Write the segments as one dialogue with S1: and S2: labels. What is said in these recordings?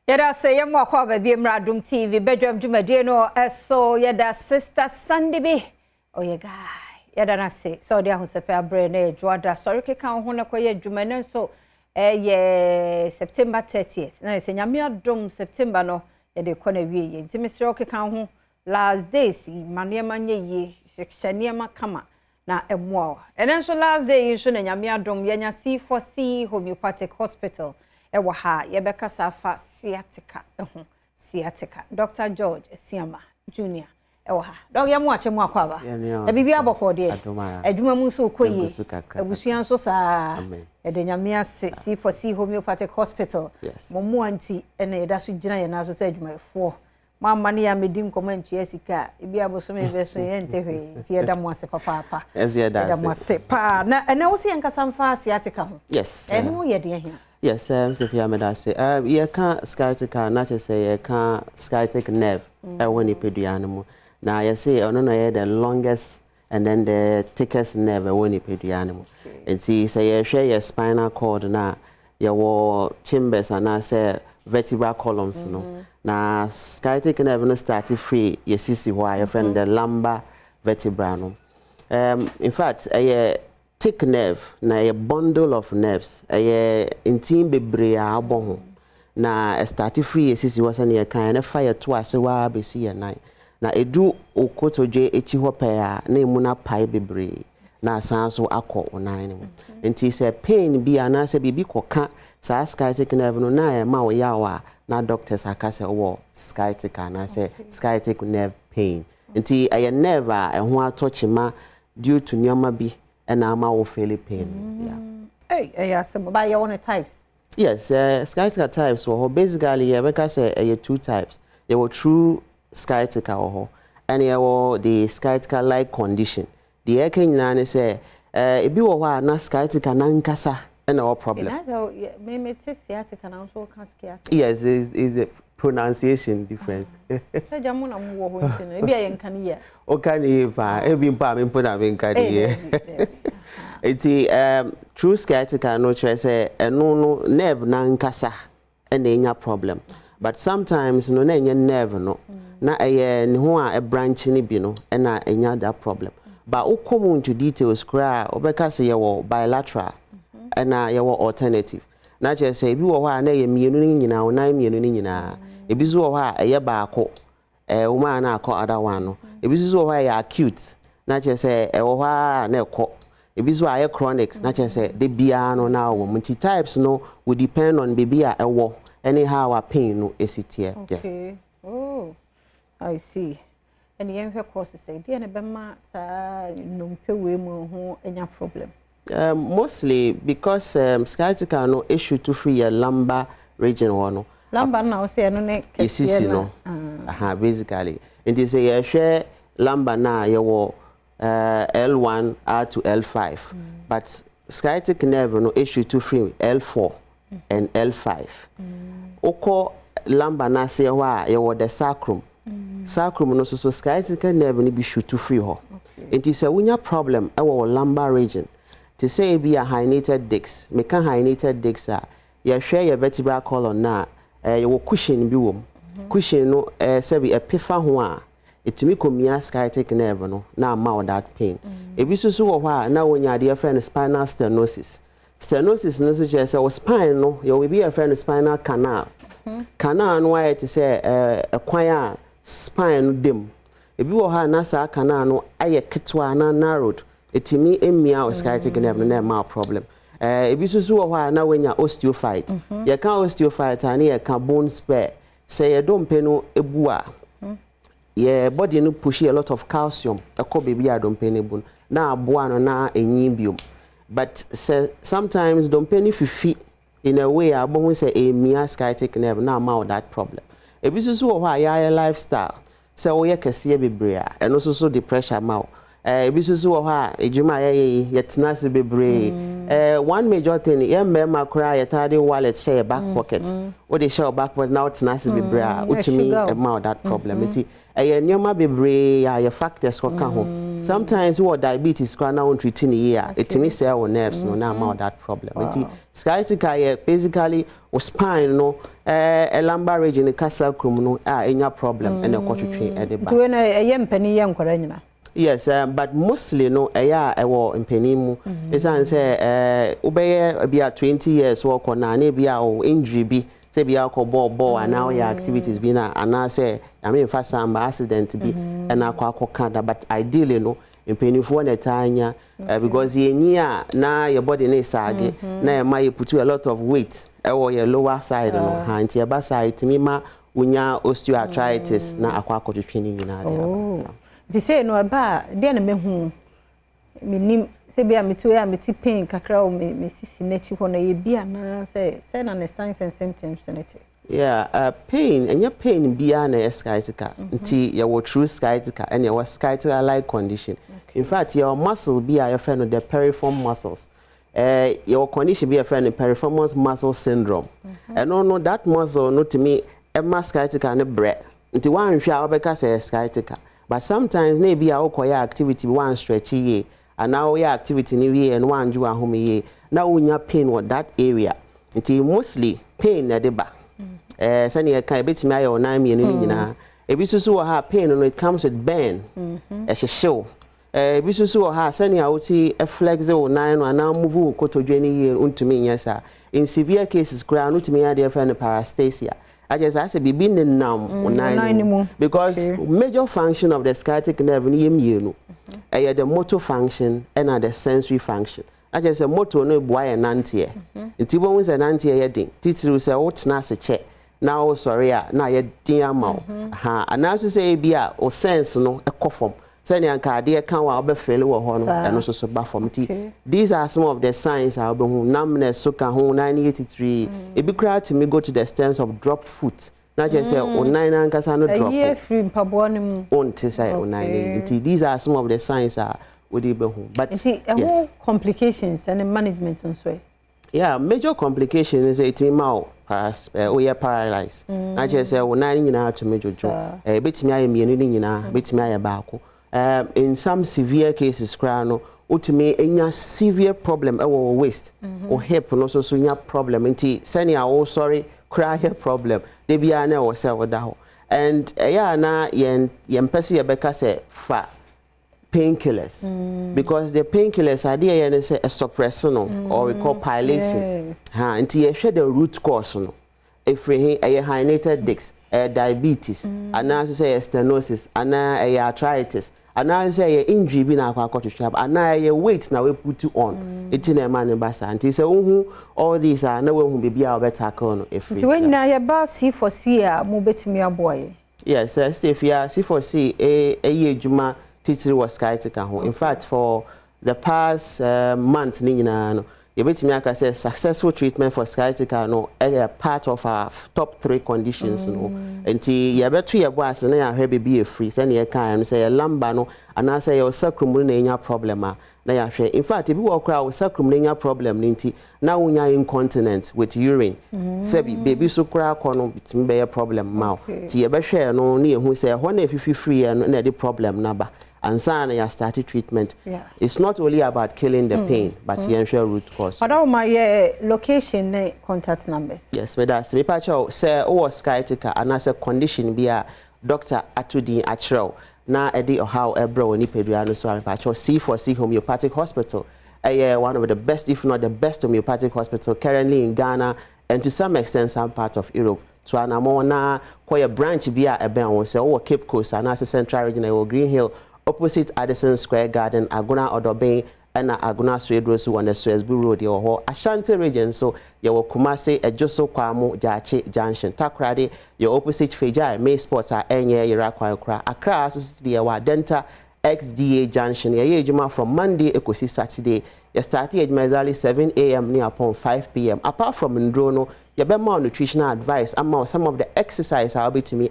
S1: Yada say yam wakwa baby Adom TV Badwam Jumadie no so yada sister Sunday be oye guy yada na say so dia ho sepe abre na edwada sorry ke kan ho na koye adwuma na so ye September 30th na say nyame Adom September no yede ko na wie ye ntimi sire ke kan ho last days mane manye ye hyehyane ma kama na emwa enen so last day so na nyame Adom yenya C4C Homeopathic Hospital ewa ha yebeka safa sciatica Dr. George Siama Junior ewa ha dog yamu ache mu akwa ba e bibi aboko de aduma mu so koye abusuan so sa e de nyame ase C4C Homeopathic Hospital mo anti ene eda so gina ye na so sa aduma efo mama ne ya medim comment yesika e bi aboso me be so ye ntehwe ti eda mu ase papa eda mu ase pa na ene wo se yanka samfa sciatica ho
S2: yes
S1: ene wo ye de hia.
S2: Yes, Sophia Medase. You can't sciatica, not to say you can't sciatic nerve when you pay the animal. Now, you say, oh, no, the longest and then the thickest nerve when you pay the animal. And see, say, you share your spinal cord now, your chambers and I say vertebral columns. No, now, sciatic nerve no start free, you see, why your friend the lumbar vertebra. No, in fact, thick nerve na a bundle of nerves intim bebre abon na start free esisi wasane ya kan na fire to ase wa be si ya nan na edu okotodwe echi hope ya na emu na pai bebre na san so akọ onan ne enti se pain bi ana se bibi koka sa sciatic nerve no na ma wo yawa na doctors akase wo sciatic ana se sciatic nerve pain enti aye nerve a ho atochima due to nyama bi and I'm all feeling pain.
S1: Hey, some by your own types.
S2: Yes, sciatica types. So basically, because two types. There were true sciatica, and there were the sciatica-like condition. The eking nane say, if you were not sciatica, nankasa, and no problem.
S1: Maybe it's sciatica and also sciatica.
S2: Yes, is a pronunciation difference. True sciatica no say no nerve nankasa and enya problem. But sometimes no enya nerve no na ho a branch ni bi no and na enya that problem. But o come into details kra obeka say you bilateral and na you alternative. Na just say bi wo ha na ye mienu ni nyina o nan mienu ni nyina. Ebi zo wo ha eye baako uma na akọ other one no. Ebi zo wo ha ya acute na just say wo ha na ekọ. Ebi zo aye chronic na just say de bia no na wo multi types no will depend on baby a ewo anyhow a pain no esitie.
S1: Okay. Oh, I see. And yen hwe course say dey na be ma sa nompe we mu ho enya problem.
S2: Mostly because sciatica no issue to free a lumbar region one.
S1: Lumbar now say no ne
S2: kesi no. Basically. It is a share lumbar na your L1 to L5. But sciatic nerve no issue to free L4 and L5. Oko lumbar na say wa your the sacrum. Sacrum no so sciatic nerve ni be shoot to free ho. It is a winya problem our lumbar region. To say be a herniated disc, make a herniated disc you share your vertebral column na your cushion bi wom. Cushion no say be a pifa ho a etumi komia sciatic nerve no na ma that pain. E bi so wo ho na wonya de friend spinal stenosis. Stenosis no so say o spine no you will be a friend spinal canal. Canal no why to say a kwan a spine dem. E bi wo ha na sa canal no aye ketwa na narrowed. Etimi emia o sciatic nerve na ma problem. Ebisusu wo ha na wenya osteophyte. Ye kan osteophyte ani ye kan bone spare. Say ye don penu ebu a. Ye body no push a lot of calcium. Ekọ baby adom penu bun. Na aboa no na enyin biom. But say sometimes don penu fifi in a way abon say emia sciatic nerve na ma that problem. Ebisusu wo ha ya lifestyle. Say wo ye kese bebre a. Eno so depression ma. Ebisusu wo ha ejuma ye tenase bebre one major thing ye member cry ye tade wallet share back pocket o de share back pocket now tenase bebre utimi mouth that problem enti ye nyoma bebre ya ye factors ko ka ho Sometimes what diabetes can now treat in here. It means say our nerves no now about that problem. Sciatica basically or spine no a lumbar region in castle no any problem and a cotton at the back.
S1: Do a young penny young corona.
S2: Yes, but mostly no a war in Penimu. It's say obey be 20 years work on an be our injury be say be alcohol ball and now your activities be na and I say I mean fast some accident be and aqua but ideally no in Penifu and tanya because ye near now your body is sagi now my put you a lot of weight or your lower side no hand your back side to me ma unya osteoarthritis na aqua training in
S1: They say no ba dey na mehu menim say bia metu ya meti pain kakra o me sisi nachi ho na ye bia na say na the signs and symptoms sanity.
S2: Yeah, pain and your pain bia na sciatica nti your true sciatica and your sciatica like condition. In fact, your muscle bia your friend of the piriform muscles. Your condition be a friend of piriform muscle syndrome. And no that muscle no to me e sciatica na bre. Nti wan hwa obeka say sciatica. But sometimes maybe our koya activity one stretch ye and now your activity ni and one do home ye. Now when you pain what that area. It mostly pain at the back. Sani a kind bit me or 9 million. A bisusu ha pain when it comes with burn. As a show. Bisusu ha sani a uti a flexo 9 and now move koto journey unto me yes sir. In severe cases ground to me a dear friend parastasia. I just ask a baby now because major function of the sciatic nerve in the motor function and the sensory function. I just a motor no boy and auntie. It was an auntie heading. Teacher will say, what's not a check. Now, sorry, now you're dear mouth. And now to say, be or sense no a cough. Sending a cardiac can be failure or and also so bad for me. These are some of the signs I'll be numbness, so can 983. It be crowd to me go to the stance of drop foot. Not just say, oh, 9 anchors are not drop. These are some of the signs I would be home. But yes.
S1: Complications and management and so.
S2: Yeah, major complication is a team out. We are paralyzed. I just say, oh, 9 in to major job. A bit me, I mean, bit me about. In some severe cases, crano, ultimately, any severe problem or waist or hip, and also so problem. And sending our sorry, cry problem. They be an or sell down. And na yen pesi abeka say fa painkillers because the painkillers are there and say a suppressor or we call palliation. And you share the root cause no. If we a herniated disc, diabetes, and now say stenosis, and now arthritis. And now say injury be na kwa to shop and now your weight now we put you on it in a man in basa and say all these are no one who be our tackle if
S1: when now your boss C4C mo betimi aboy. Yes,
S2: Steve here C4C a juma teacher was sciatica ho. In fact for the past months ni nyina you betimi aka say successful treatment for sciatica no a part of our top 3 conditions no enti ya beto ya boss na ya hwe be free say na ya kan say ya lumbar no and say your sacrum no nya problem na ya hwe. In fact if you walk around with sacrum no nya problem nti na unya incontinent with urine say baby so kra kono bitimi be problem ma ti ya be hwe no na ehu say ho na fifi free na the problem na ba. And so you started treatment. Yeah. It's not only about killing the pain, but you ensure root cause.
S1: But all my location contact numbers.
S2: Yes, but that's me. Pacho say sciatica and as a condition be a Dr. Atudin Achro. Na edi or how ebro ni pediano so Pacho C4C Homeopathic Hospital. One of the best, if not the best homeopathic hospital currently in Ghana and to some extent some part of Europe. So anamona koye branch be a ben say Cape Coast and as a central region or Green Hill. Opposite Addison Square Garden, Aguna Odobin, and Aguna Swedrosu on the Swesbu Road, your Ashanti region. So, your Kumasi, a Joso Kwamo, Jachi Junction, Takradi, your opposite Fejai, May Sports are Enya, Irakwa, Accra, the Denta, XDA Junction, Yejuma from Monday, Ekosi Saturday. You start at Mezali 7 a.m. near upon 5 p.m. Apart from Ndrono, you have more nutritional advice. Some of the exercise I'll be to me.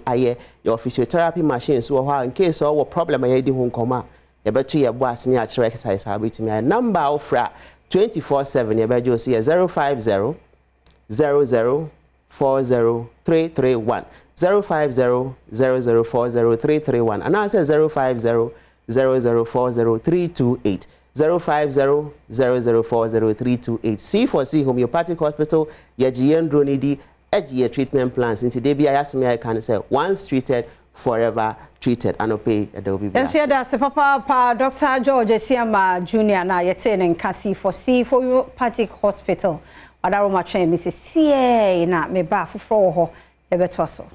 S2: Your physiotherapy machines. So in case of a problem, I do home come. You better your boss natural exercise I'll be to me. A number of 24/7. You better see 050 00 40 331 050 00 40 331. And I say 050 050-0040-328. 050-0040-328. C4C Homeopathic Hospital, Yajian Dronidi, Edge treatment plans. Into Debbie, I asked me, I can say, once treated, forever treated. And okay, there will be.
S1: Yes, that's Papa Dr. George Siama Jr. na yeten in C4C Homeopathic Hospital. Adaroma train Mrs. CA na me ba fufro ho ebeto so.